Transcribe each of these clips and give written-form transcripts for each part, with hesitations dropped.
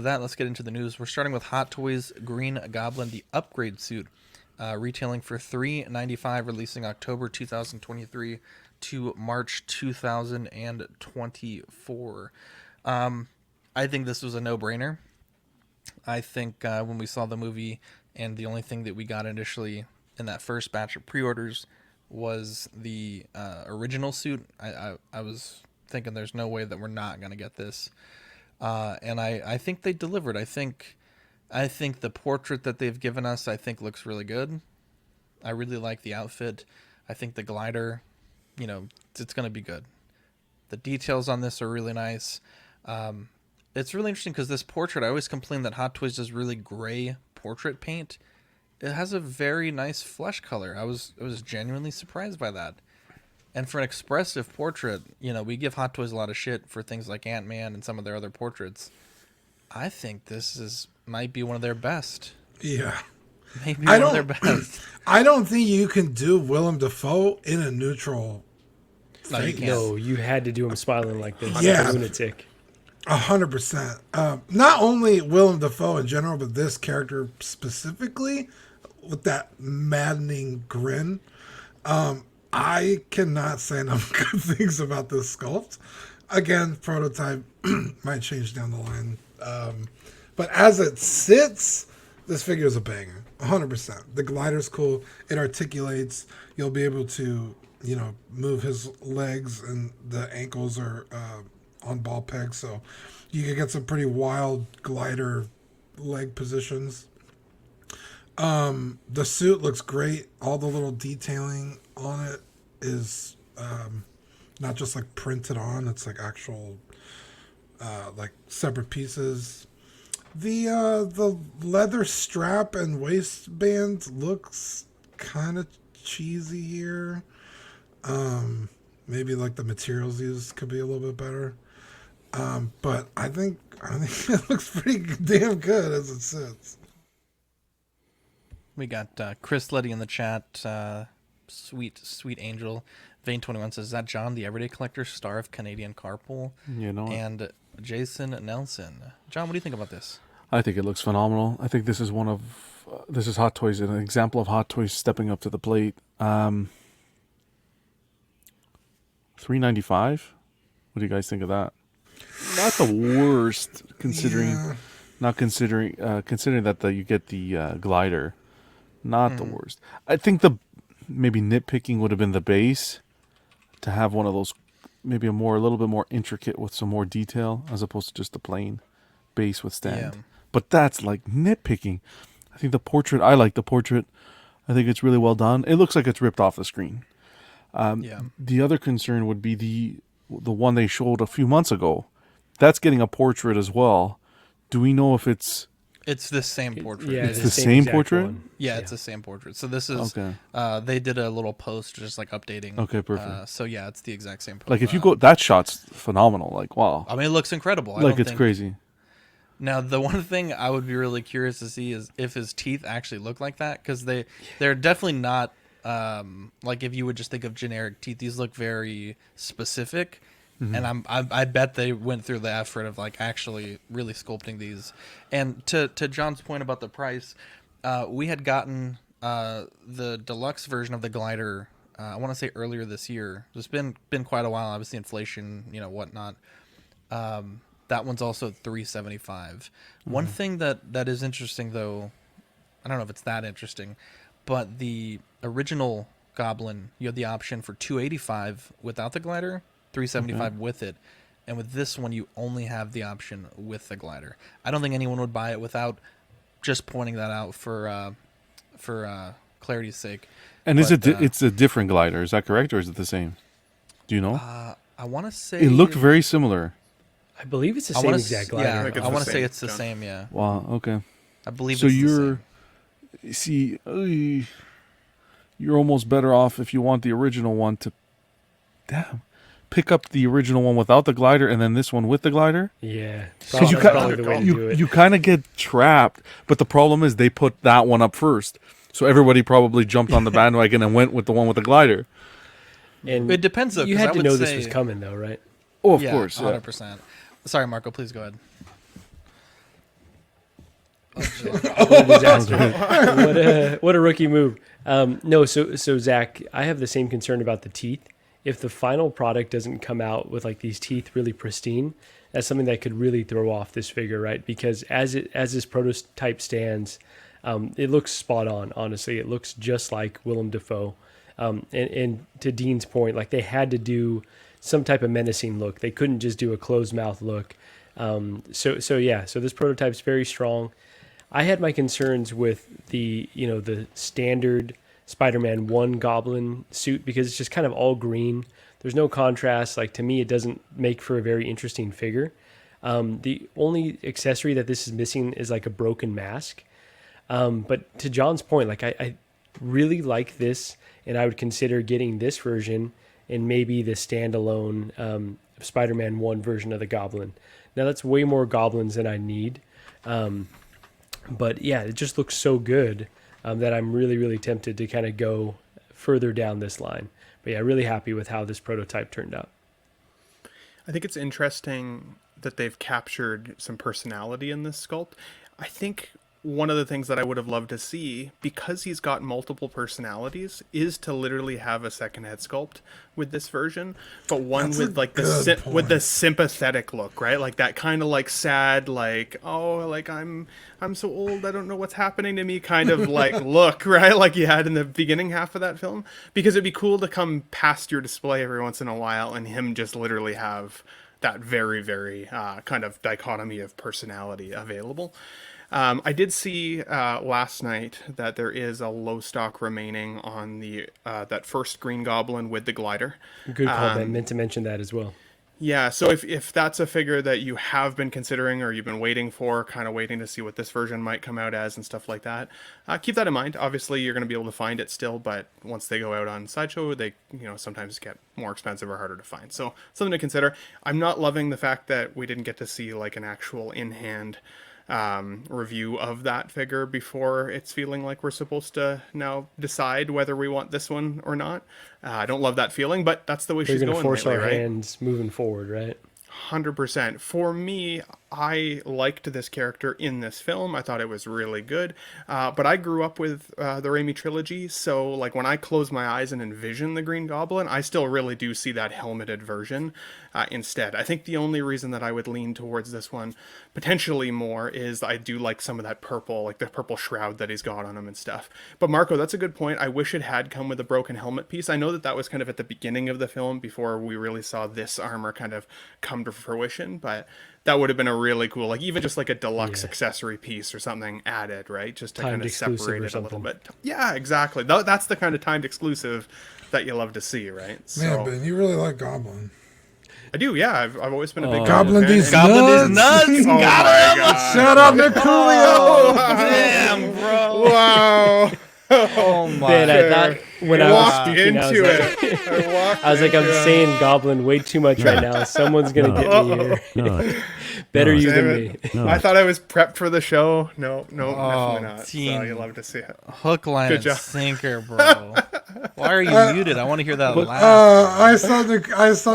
With that, let's get into the news. We're starting with Hot Toys Green Goblin, the upgrade suit, retailing for $395, releasing October 2023 to March 2024. I think this was a no-brainer. I think when we saw the movie, and the only thing that we got initially in that first batch of pre-orders was the original suit, I was thinking there's no way that we're not going to get this. And I think they delivered. I think the portrait that they've given us, I think, looks really good. I really like the outfit. I think the glider, it's going to be good. The details on this are really nice. It's really interesting because this portrait, I always complain that Hot Toys does really gray portrait paint. It has a very nice flesh color. I was genuinely surprised by that. And for an expressive portrait, we give Hot Toys a lot of shit for things like Ant-Man and some of their other portraits. I think this might be one of their best. Yeah. Maybe one of their best. I don't think you can do Willem Dafoe in a neutral face. No, you had to do him smiling like this. Yeah. Like a lunatic. 100%. Not only Willem Dafoe in general, but this character specifically with that maddening grin. I cannot say enough good things about this sculpt. Again, prototype might change down the line. But as it sits, this figure is a banger. 100%. The glider's cool. It articulates. You'll be able to, move his legs, and the ankles are on ball pegs. So you can get some pretty wild glider leg positions. The suit looks great. All the little detailing on it is not just like printed on. It's like actual like separate pieces. The leather strap and waistband looks kind of cheesy here. Maybe like the materials used could be a little bit better. But I think it looks pretty damn good as it sits. We got Chris Letty in the chat. Sweet angel. Vane21 says, is that John, the everyday collector, star of Canadian Carpool? And Jason Nelson. John, what do you think about this? I think it looks phenomenal. I think this is this is Hot Toys, an example of Hot Toys stepping up to the plate. $395. What do you guys think of that? Not the worst, considering that you get the glider. Not the worst. I think the maybe nitpicking would have been the base, to have one of those, maybe a little bit more intricate with some more detail, as opposed to just the plain base with stand. Yeah. But that's like nitpicking. I think I like the portrait. I think it's really well done. It looks like it's ripped off the screen. The other concern would be the one they showed a few months ago. That's getting a portrait as well. Do we know if it's the same portrait? Yeah, it's the same portrait? Yeah, it's the same portrait. So this is, okay. They did a little post just like updating. Okay, perfect. So yeah, it's the exact same profile. Like if you go, that shot's phenomenal. Like, wow. I mean, it looks incredible. It's crazy. Now, the one thing I would be really curious to see is if his teeth actually look like that, because they're definitely not, like if you would just think of generic teeth, these look very specific. Mm-hmm. And I bet they went through the effort of like actually really sculpting these. And to John's point about the price, we had gotten the deluxe version of the glider. I want to say earlier this year. It's been quite a while. Obviously, inflation, whatnot. That one's also $375. Mm-hmm. One thing that is interesting, though, I don't know if it's that interesting, but the original Goblin, you had the option for $285 without the glider. $375 with it, and with this one you only have the option with the glider. I don't think anyone would buy it without just pointing that out for clarity's sake. And it's a different glider, is that correct, or is it the same? Do you know? I want to say it looked very similar. I believe it's the same exact glider. Yeah, I want to say it's the same. Yeah. Wow. Okay. I believe. So you're almost better off if you want the original one to. Damn. Pick up the original one without the glider and then this one with the glider? Yeah. Because you kind of get trapped. But the problem is they put that one up first. So everybody probably jumped on the bandwagon and went with the one with the glider. And it depends, though. You had to know this was coming, though, right? Oh, of course. 100%. Sorry, Marco, please go ahead. What a disaster. What a rookie move. No, so Zach, I have the same concern about the teeth. If the final product doesn't come out with like these teeth really pristine, that's something that could really throw off this figure, right? Because as this prototype stands, it looks spot on. Honestly, it looks just like Willem Dafoe. And to Dean's point, like they had to do some type of menacing look. They couldn't just do a closed mouth look. So this prototype's very strong. I had my concerns with the standard Spider-Man 1 Goblin suit because it's just kind of all green. There's no contrast. Like to me, it doesn't make for a very interesting figure. The only accessory that this is missing is like a broken mask. But to John's point, like I really like this, and I would consider getting this version and maybe the standalone Spider-Man 1 version of the Goblin. Now that's way more goblins than I need. But yeah, it just looks so good that I'm really, really tempted to kind of go further down this line. But yeah, really happy with how this prototype turned out. I think it's interesting that they've captured some personality in this sculpt. I think one of the things that I would have loved to see, because he's got multiple personalities, is to literally have a second head sculpt with this version, but one with like with the sympathetic look, right? Like that kind of like sad, like, oh, like I'm so old, I don't know what's happening to me kind of like look, right? Like you had in the beginning half of that film, because it'd be cool to come past your display every once in a while and him just literally have that very, very kind of dichotomy of personality available. I did see last night that there is a low stock remaining on the that first Green Goblin with the glider. Good call, Ben. Meant to mention that as well. Yeah, so if that's a figure that you have been considering or you've been waiting for, kind of waiting to see what this version might come out as and stuff like that, keep that in mind. Obviously, you're going to be able to find it still, but once they go out on Sideshow, they sometimes get more expensive or harder to find. So something to consider. I'm not loving the fact that we didn't get to see like an actual in-hand review of that figure before it's feeling like we're supposed to now decide whether we want this one or not. I don't love that feeling, but that's the way she's going force lately, our right? hands moving forward, right? 100%. For me, I liked this character in this film. I thought it was really good. But I grew up with the Raimi trilogy, so like when I close my eyes and envision the Green Goblin, I still really do see that helmeted version instead. I think the only reason that I would lean towards this one potentially more is I do like some of that purple, like the purple shroud that he's got on him and stuff. But Marco, that's a good point. I wish it had come with a broken helmet piece. I know that was kind of at the beginning of the film before we really saw this armor kind of come to fruition, but that would have been a really cool, like even just like a deluxe accessory piece or something added, right? Just to kind of separate it a little bit. Yeah, exactly. That's the kind of timed exclusive that you love to see, right? Man, Ben, you really like Goblin. I do, yeah. I've always been a big Goblin. These Goblin nuts. these nuts. Oh Got him. my God. Shut up, Nicolio. Damn, bro. Wow. Oh my. Ben, I thought when I was Walked speaking, into I was like, I'm saying Goblin way too much right now. Someone's gonna get me here. No, Better you Damn than it. me. I thought I was prepped for the show. No, definitely not. team. So you love to see it. Hook, line, Good and job. sinker, bro. Why are you muted? I want to hear that laugh. I saw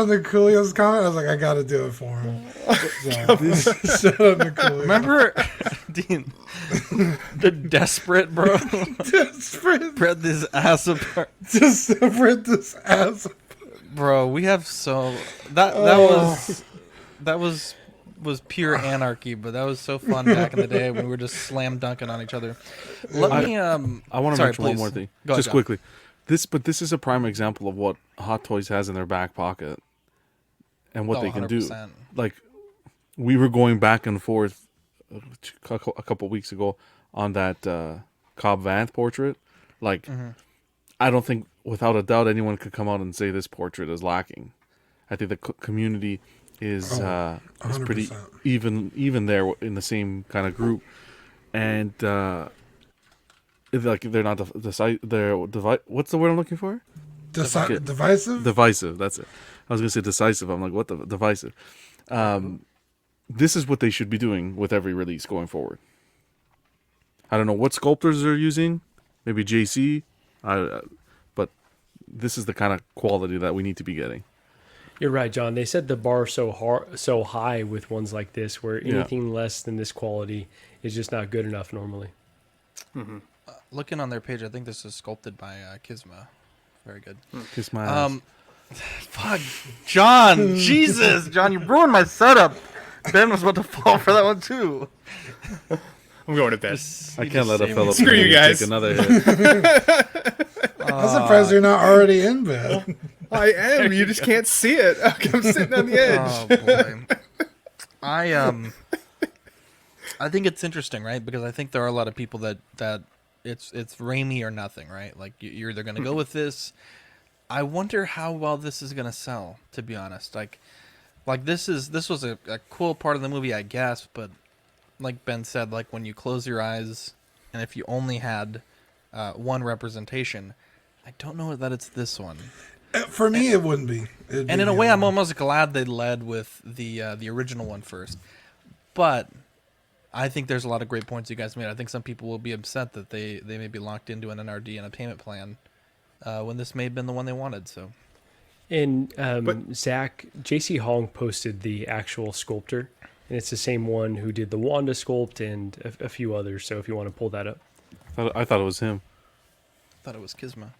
Nicolio's comment. I was like, I gotta do it for him. So, shut up, Nicolio. Remember, Dean, the desperate, bro? Desperate. Spread this ass apart. Just separate this ass. Bro, we have so... That was pure anarchy, but that was so fun back in the day when we were just slam dunking on each other. Let me I want to mention one more thing, Go ahead, just John. quickly. This is a prime example of what Hot Toys has in their back pocket and what Oh, they can do. 100%. Like we were going back and forth a couple weeks ago on that Cobb Vanth portrait. Like I don't think, without a doubt, anyone could come out and say this portrait is lacking. I think the community is pretty 100%. even there in the same kind of group, and like they're not what's the word I'm looking for? Divisive? Divisive. That's it. I was gonna say decisive. I'm like, what the divisive? This is what they should be doing with every release going forward. I don't know what sculptors they're using. Maybe JC. But this is the kind of quality that we need to be getting. You're right, John. They set the bar so high with ones like this, where Yeah. anything less than this quality is just not good enough normally. Looking on their page, I think this is sculpted by Kisma. Very good. Kiss my ass. Fuck, John, Jesus, John, you ruined my setup. Ben was about to fall for that one too. I'm going to bed. I can't let a fellow Screw you player guys. take another hit. I'm surprised you're not already in bed. I am. You just can't see it. I'm sitting on the edge. Oh boy. I think it's interesting, right? Because I think there are a lot of people that it's Raimi or nothing, right? Like you're either going to go with this. I wonder how well this is going to sell, to be honest. Like this was a cool part of the movie, I guess, but like Ben said, like when you close your eyes and if you only had one representation, I don't know that it's this one. For me, it wouldn't be. It'd And be in a the way, other I'm one. almost glad they led with the original one first. But I think there's a lot of great points you guys made. I think some people will be upset that they may be locked into an NRD and a payment plan when this may have been the one they wanted. So And But- Zach, JC Hong posted the actual sculptor, and it's the same one who did the Wanda sculpt and a few others. So if you want to pull that up. I thought it was him. I thought it was Kisma.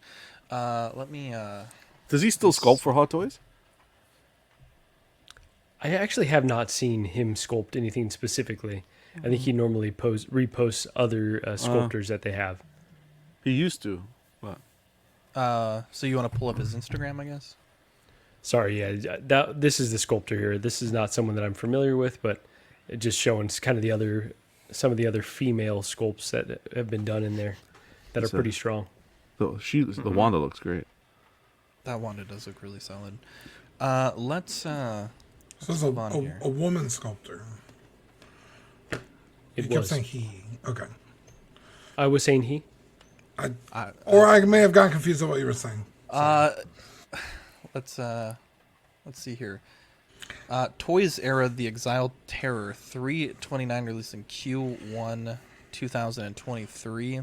Let me. Does he still sculpt for Hot Toys? I actually have not seen him sculpt anything specifically. I think he normally reposts other sculptors that they have. He used to. But So you want to pull up his Instagram, I guess? Sorry, yeah, this is the sculptor here. This is not someone that I'm familiar with, but it just showing kind of some of the other female sculpts that have been done in there that are So- pretty strong. the Wanda looks great. That Wanda does look really solid. Let's. So it's move on here. a woman sculptor. It You kept was. saying he. Okay. I was saying he. Or I may have gotten confused with what you were saying. Let's see here. Toys Era The Exiled Terror 3/29 released in Q1 2023.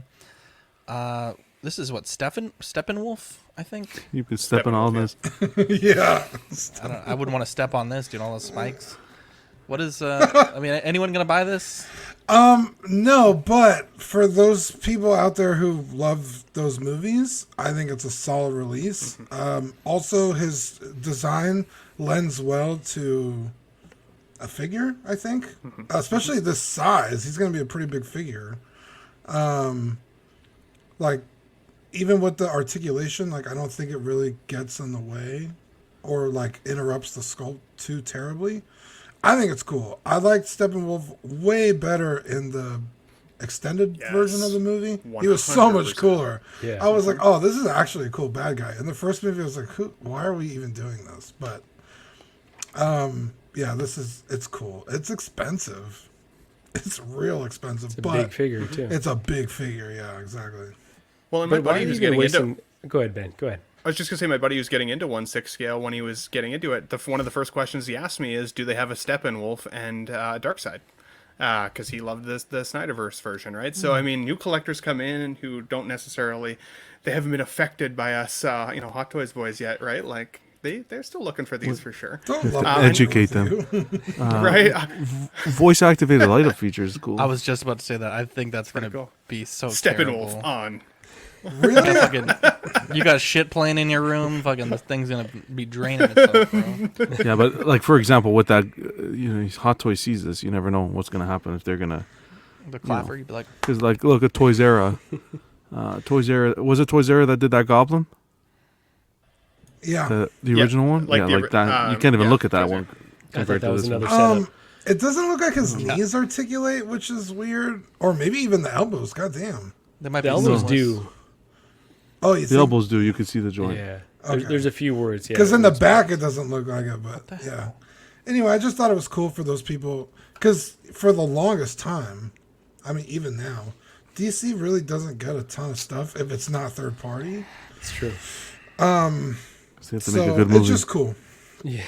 This is what Steppenwolf, I think. You've been stepping on this. Yeah. I wouldn't want to step on this, dude. All those spikes. What is? I mean, anyone gonna buy this? No, but for those people out there who love those movies, I think it's a solid release. Also, his design lends well to a figure, I think. Especially this size. He's going to be a pretty big figure. Like, even with the articulation, like, I don't think it really gets in the way or, like, interrupts the sculpt too terribly. I think it's cool. I liked Steppenwolf way better in the extended Yes. version of the movie. He was so much 100%. cooler. Yeah. I was like, oh, this is actually a cool bad guy. In the first movie, I was like, why are we even doing this? But, yeah, it's cool. It's expensive. It's real expensive, It's a but big figure too. it's a big figure. Yeah, exactly. Well, and my But why buddy are who's you getting into. wasting? Go ahead, Ben. Go ahead. I was just gonna say my buddy who's getting into 1/6 scale when he was getting into it. One of the first questions he asked me is, "Do they have a Steppenwolf and Darkseid?" Because he loved the Snyderverse version, right? So I mean, new collectors come in who don't necessarily, they haven't been affected by us, Hot Toys boys yet, right? Like they're still looking for these for sure, Don't love Educate you. right? Voice activated light up feature is cool. I was just about to say that. I think that's gonna cool. be so Steppenwolf terrible. on. Really? Fucking, you got shit playing in your room. Fucking, this thing's gonna be draining itself, bro. Yeah, but like for example, with that, Hot Toy sees this. You never know what's gonna happen if they're gonna. The clapper, you'd be like, Because like, look at Toys Era. Toys Era, was it Toys Era that did that Goblin? Yeah. The Yeah, original one? like Yeah, the like that. You can't even yeah, look at that Toys one I thought compared that to was this another one. setup. It doesn't look like his knees articulate, which is weird. Or maybe even the elbows. God damn. they might The be elbows seamless. do. Oh, you The think? elbows do. You can see the joint. Yeah. Okay. There's a few words. Yeah. Because in the it's- back it doesn't look like it, but yeah. Anyway, I just thought it was cool for those people because for the longest time, I mean, even now, DC really doesn't get a ton of stuff if it's not third party. It's true. So you have to make a So good movie. it's just cool. Yeah.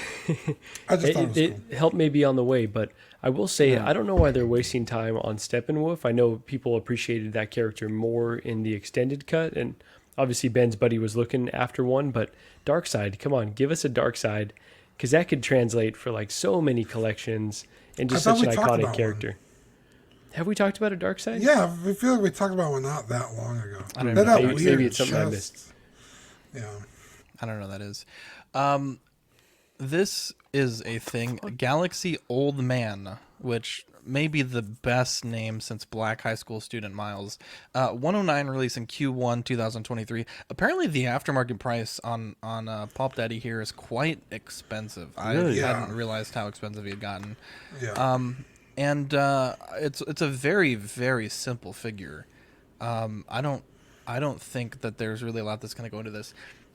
I just thought it was It cool. help may be on the way, but I will say I don't know why they're wasting time on Steppenwolf. I know people appreciated that character more in the extended cut, and obviously Ben's buddy was looking after one. But Darkseid, come on, give us a Darkseid. because that could translate for like so many collections and just I such thought an we talked iconic about character. Have we talked about a dark side? Yeah, I feel like we talked about one not that long ago. I don't They're know. that Maybe weird it's something I chest. missed. Yeah. I don't know what that is. This is a thing, Galaxy Old Man, which may be the best name since Black High School Student Miles. 109 release in Q1 2023. Apparently the aftermarket price on Pulp Daddy here is quite expensive. Really? I Yeah. hadn't realized how expensive he had gotten. Yeah. And it's a very, very simple figure. I don't think that there's really a lot that's going to go into this.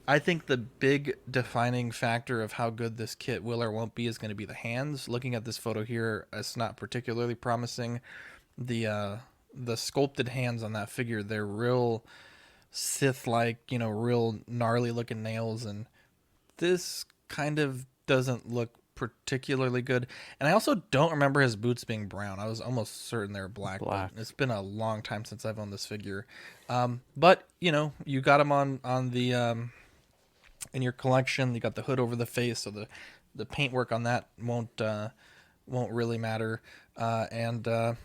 I think the big defining factor of how good this kit will or won't be is going to be the hands. Looking at this photo here, it's not particularly promising. The sculpted hands on that figure, they're real Sith-like, real gnarly looking nails, and this kind of doesn't look particularly good. And I also don't remember his boots being brown. I was almost certain they were black. Black. But it's been a long time since I've owned this figure. But you got him on the in your collection. You got the hood over the face, so the paintwork on that won't really matter. And the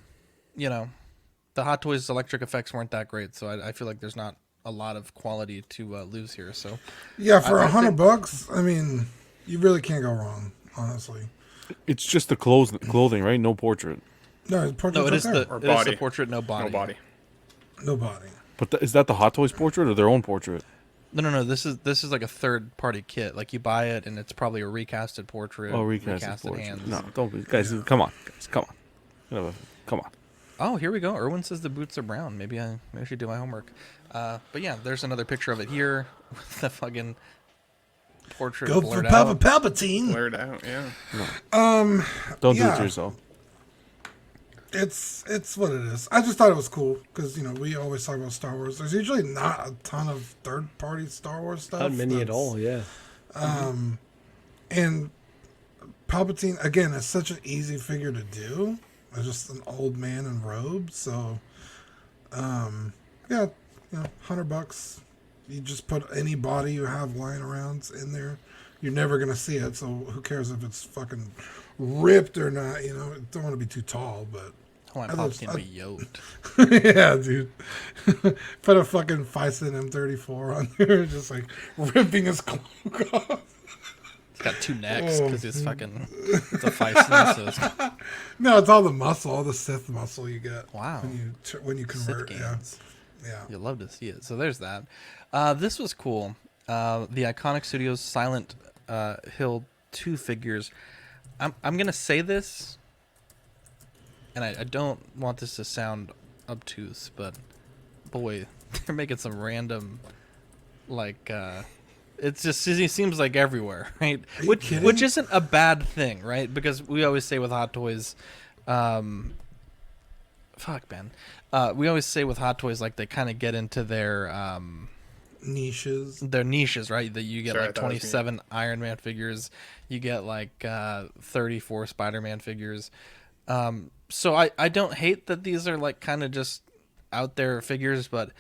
Hot Toys electric effects weren't that great, so I feel like there's not a lot of quality to lose here. So Yeah, for I think- $100, I mean, you really can't go wrong, honestly. It's just the clothing, right? No portrait. No, it's no, it is the Or it is the body. portrait, no body. No body. nobody. But is that the Hot Toys portrait or their own portrait? No. This is like a third party kit. Like you buy it and it's probably a recasted portrait. Oh, recasted portrait. hands. No, don't be, guys. Come on, guys. Come on. Come on. Oh, here we go. Erwin says the boots are brown. Maybe I should do my homework. But yeah, there's another picture of it here with the fucking portrait Go for blurred Papa out. Palpatine. Blurred out, yeah. Don't do it Yeah. to yourself. It's what it is. I just thought it was cool because we always talk about Star Wars. There's usually not a ton of third-party Star Wars stuff. Not many at that's- all. Yeah. And Palpatine again is such an easy figure to do. It's just an old man in robes. So, yeah, $100. You just put any body you have lying around in there. You're never gonna see it. So who cares if it's fucking ripped or not? Don't want to be too tall, but. I want I thought- Palpatine to be yoked. Yeah, dude. Put a fucking Fison M34 on there, just like ripping his cloak off. He's got two necks because he's fucking. It's a Fison, so it's No, it's all the muscle, all the Sith muscle you get. Wow. When you Sith convert. Yeah, gains. yeah. You'll love to see it. So there's that. This was cool. The Iconic Studios Silent Hill 2 figures. I'm gonna say this, and I don't want this to sound obtuse, but boy, they're making some random, like, it seems like everywhere, right? you Which kidding? isn't a bad thing, right? Because we always say with Hot Toys, fuck, man. We always say with Hot Toys, like, they kind of get into their Niches. niches, right? That you get Sorry, I like thought it was me. 27 Iron Man figures, you get like 34 Spider-Man figures. So I don't hate that these are like kind of just out there figures, but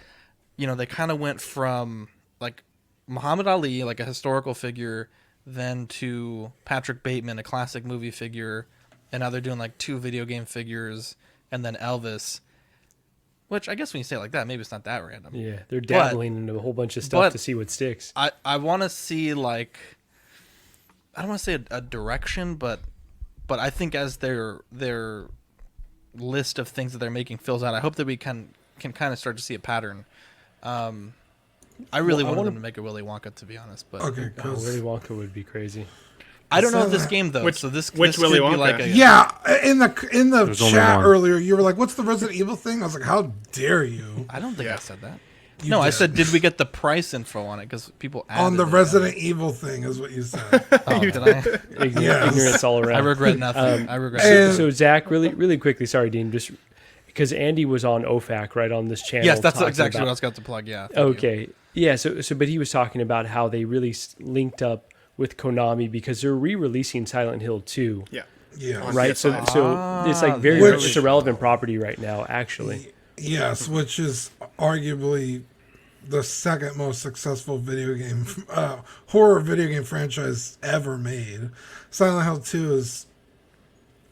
they kind of went from like Muhammad Ali, like a historical figure, then to Patrick Bateman, a classic movie figure, and now they're doing like 2 video game figures, and then Elvis. Which I guess when you say it like that, maybe it's not that random. Yeah. They're dabbling into a whole bunch of stuff but- to see what sticks. I want to see like, I don't want to say a direction, but I think as their list of things that they're making fills out, I hope that we can kind of start to see a pattern. I really Well, I wanted wanna- them to make a Willy Wonka, to be honest, but Okay, Oh, cause Willy Wonka would be crazy. I don't know So this that- game though. Which- so this which this Willy could be Wonka? like a yeah, in the There's only chat one. earlier, you were like, "What's the Resident Evil thing?" I was like, "How dare you?" I don't think I Yeah. said that. You No, I did. said, did we get the price info on it? Because people added On the it. Resident Evil thing is what you said. Oh, did I? Yes. Ignorance all around. I regret nothing. I regret. and- nothing. So Zach, really quickly, sorry, Dean, just because Andy was on OFAC, right, on this channel. Yes, that's talking exactly what I about- was going to plug. Yeah. thank you. Okay, yeah. So, but he was talking about how they really linked up with Konami because they're re-releasing Silent Hill 2, Yeah. Yeah. On right? So, PS5. so it's like very Which- much just a relevant property right now, actually. Yes, which is arguably the second most successful video game horror video game franchise ever made. Silent Hill 2 is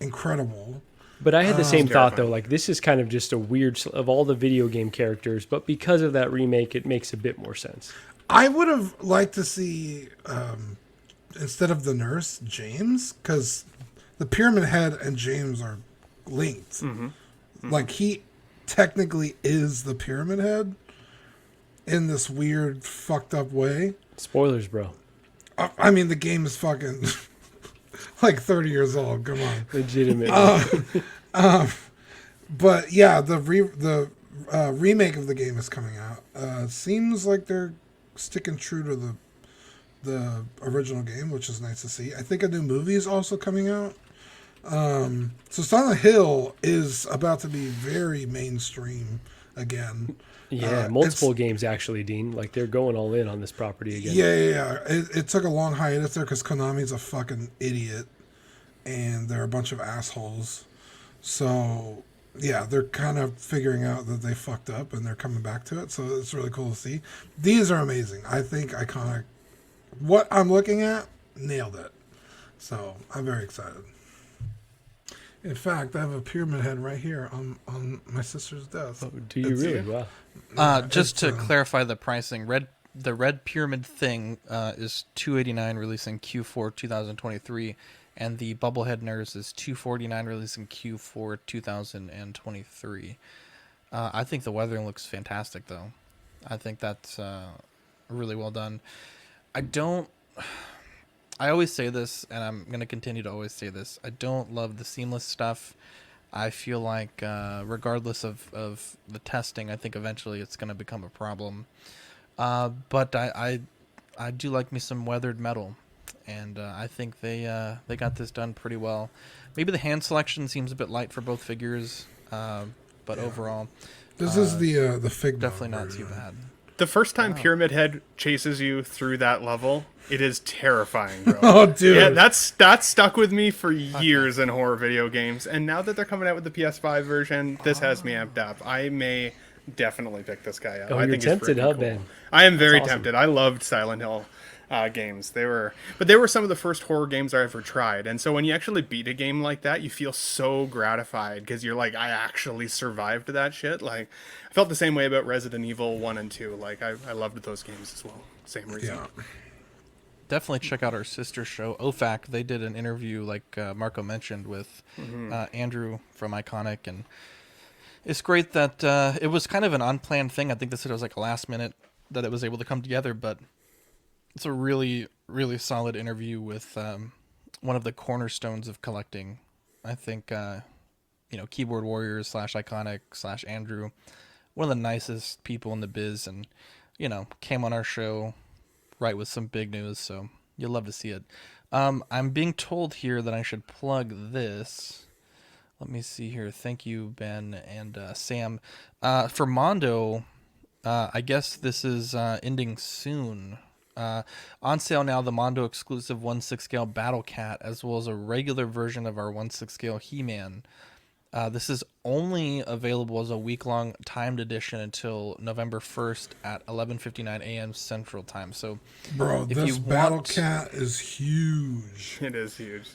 incredible. But I had the same thought though. terrifying. Like this is kind of just a weird of all the video game characters, but because of that remake, it makes a bit more sense. I would have liked to see instead of the nurse, James, because the Pyramid Head and James are linked. Like he technically is the Pyramid Head in this weird, fucked up way. Spoilers, bro. I mean, the game is fucking like 30 years old. Come on. Legitimately. But yeah, the remake of the game is coming out. Seems like they're sticking true to the original game, which is nice to see. I think a new movie is also coming out. So Silent Hill is about to be very mainstream again. Yeah, multiple games actually, Dean. Like they're going all in on this property again. Yeah. It took a long hiatus there because Konami's a fucking idiot, and they're a bunch of assholes. So yeah, they're kind of figuring out that they fucked up, and they're coming back to it. So it's really cool to see. These are amazing. I think Iconic. What I'm looking at nailed it. So I'm very excited. In fact, I have a Pyramid Head right here on my sister's desk. Oh, do you really? Wow. Just to clarify the pricing, the red pyramid thing is $289, releasing Q4 2023, and the Bubblehead Nurse is $249, releasing Q4 2023. I think the weathering looks fantastic, though. I think that's really well done. I always say this, and I'm going to continue to always say this. I don't love the seamless stuff. I feel like regardless of the testing, I think eventually it's going to become a problem. But I do like me some weathered metal, and I think they got this done pretty well. Maybe the hand selection seems a bit light for both figures, but overall, This is the Figma definitely not version. too bad. The first time Pyramid Head chases you through that level, it is terrifying, bro. Oh, dude. Yeah, that's stuck with me for years in horror video games. And now that they're coming out with the PS5 version, this has me amped up. I may definitely pick this guy up. Oh, I you're think he's tempted, freaking huh, cool. Ben? I am very awesome. tempted. I loved Silent Hill games. They were some of the first horror games I ever tried. And so when you actually beat a game like that, you feel so gratified because you're like, I actually survived that shit. Like, I felt the same way about Resident Evil 1 and 2. Like, I loved those games as well. Same reason. Yeah. Definitely check out our sister show, OFAC. They did an interview, like Marco mentioned, with Andrew from Iconic, and it's great that it was kind of an unplanned thing. I think this was like a last minute that it was able to come together, but it's a really, really solid interview with one of the cornerstones of collecting. I think, Keyboard Warriors / Iconic / Andrew, one of the nicest people in the biz, and, came on our show right with some big news, so you'll love to see it. I'm being told here that I should plug this. Let me see here. Thank you, Ben and Sam. For Mondo, I guess this is ending soon. On sale now, the Mondo exclusive 1/6 scale Battle Cat, as well as a regular version of our 1/6 scale He-Man. This is only available as a week-long timed edition until November 1st at 11:59 a.m. Central Time. So, Bro, if this you Battle want... Cat is huge. It is huge.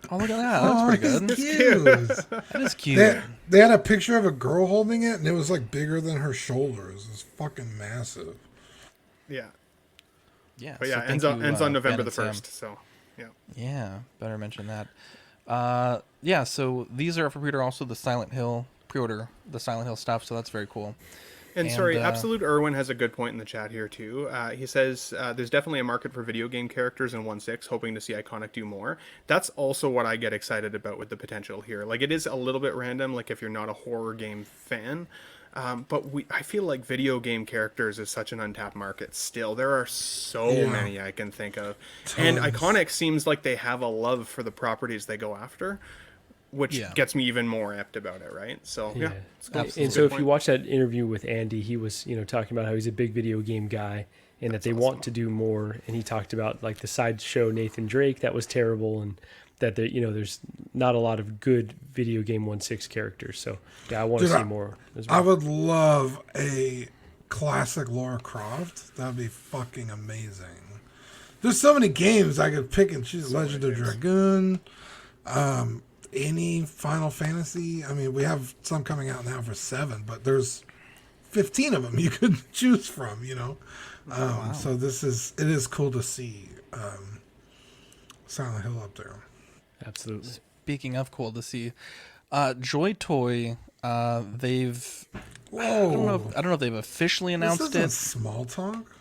Oh, look at that. That's pretty good. It's cute. That is cute. They had a picture of a girl holding it, and it was like bigger than her shoulders. It's fucking massive. Yeah. Yeah. But so yeah, thank ends you, on November Ben the and Sam. 1st. So, yeah. Yeah, better mention that. Yeah, so these are for pre-order also the Silent Hill stuff, so that's very cool. And sorry, uh, Absolute Irwin has a good point in the chat here too. He says there's definitely a market for video game characters in 1/6, hoping to see Iconic do more. That's also what I get excited about with the potential here. Like, it is a little bit random, like if you're not a horror game fan. But I feel like video game characters is such an untapped market still. There are so many I can think of. And Tons. Iconic seems like they have a love for the properties they go after, which gets me even more amped about it, right? So, yeah. It's cool. Absolutely. And so if you watch that interview with Andy, he was, talking about how he's a big video game guy and that they want to do more. And he talked about like the sideshow Nathan Drake that was terrible, and that there's not a lot of good video game 1/6 characters. So yeah, I want to see more as well. I would love a classic Lara Croft, that'd be fucking amazing. There's so many games I could pick and choose. Legend of Dragoon, any Final Fantasy. I mean, we have some coming out now for 7, but there's 15 of them you could choose from, you know. So it is cool to see Silent Hill up there. Absolutely. Speaking of cool to see, Joy Toy, they've Whoa! I don't know if they've officially announced This isn't it. small talk.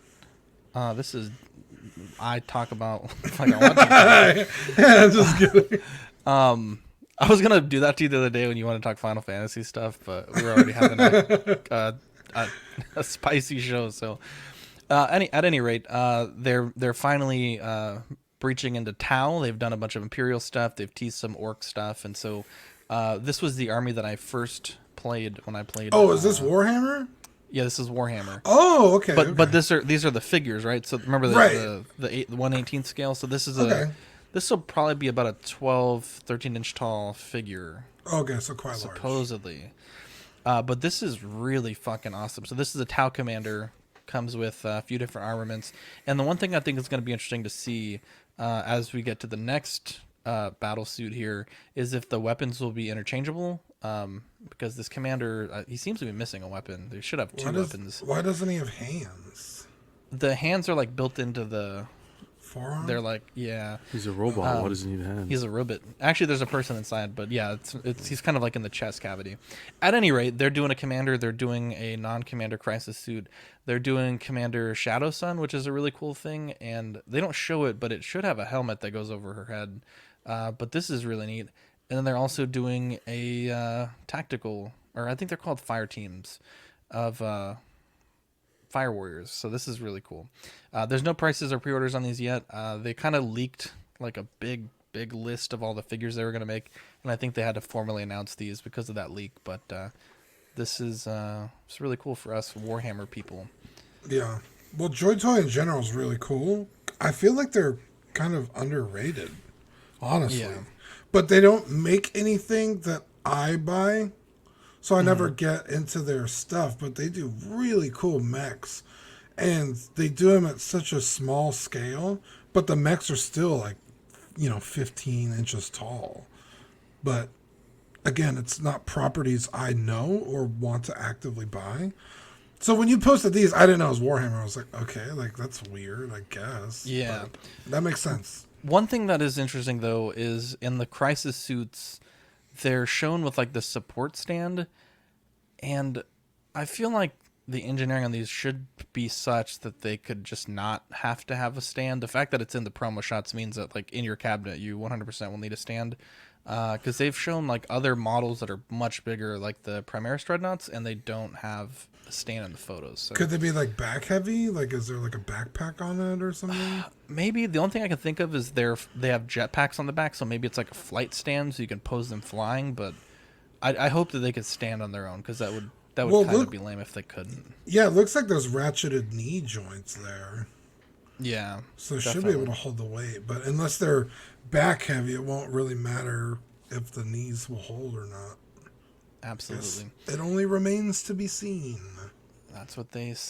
This is I talk about like I want to. Yeah, just kidding. I was gonna do that to you the other day when you want to talk Final Fantasy stuff, but we were already having a spicy show. So, at any rate, they're finally breaching into Tau. They've done a bunch of Imperial stuff. They've teased some Orc stuff, and so this was the army that I first played when I played. Oh, is this Warhammer? Yeah, this is Warhammer. Oh, okay. But these are the figures, right? So remember the 1/18 scale. So this is this will probably be about a 12, 13-inch tall figure. Okay, so quite large. Supposedly. But this is really fucking awesome. So this is a Tau commander, comes with a few different armaments. And the one thing I think is going to be interesting to see as we get to the next battle suit here is if the weapons will be interchangeable. Because this commander, he seems to be missing a weapon. They should have two weapons. Why doesn't he have hands? The hands are like built into the Forearm? They're like, yeah. He's a robot. Why does he need hands? He's a robot. Actually, there's a person inside, but yeah, he's kind of like in the chest cavity. At any rate, they're doing a commander. They're doing a non-commander crisis suit. They're doing Commander Shadow Sun, which is a really cool thing, and they don't show it, but it should have a helmet that goes over her head. But this is really neat. And then they're also doing a tactical, or I think they're called fire teams of Fire Warriors. So this is really cool. There's no prices or pre-orders on these yet. They kind of leaked like a big list of all the figures they were going to make, and I think they had to formally announce these because of that leak. But this is it's really cool for us Warhammer people. Yeah. Well, Joy Toy in general is really cool. I feel like they're kind of underrated, honestly. Yeah. But they don't make anything that I buy, so I never get into their stuff. But they do really cool mechs, and they do them at such a small scale. But the mechs are still like, 15 inches tall. But again, it's not properties I know or want to actively buy. So when you posted these, I didn't know it was Warhammer. I was like, okay, like that's weird, I guess. Yeah. But that makes sense. One thing that is interesting though is in the crisis suits, they're shown with like the support stand, and I feel like the engineering on these should be such that they could just not have to have a stand. The fact that it's in the promo shots means that like in your cabinet you 100% will need a stand, because they've shown like other models that are much bigger, like the Primaris Dreadnoughts, and they don't have a stand in the photos. So Could they be like back heavy? Like, is there like a backpack on it or something? maybe the only thing I can think of is they have jetpacks on the back, so maybe it's like a flight stand so you can pose them flying. But I hope that they could stand on their own, because that would kind of be lame if they couldn't. Yeah, it looks like there's ratcheted knee joints there. Yeah, So it should be able to hold the weight. But unless they're back heavy, it won't really matter if the knees will hold or not. absolutely. It only remains to be seen. That's what they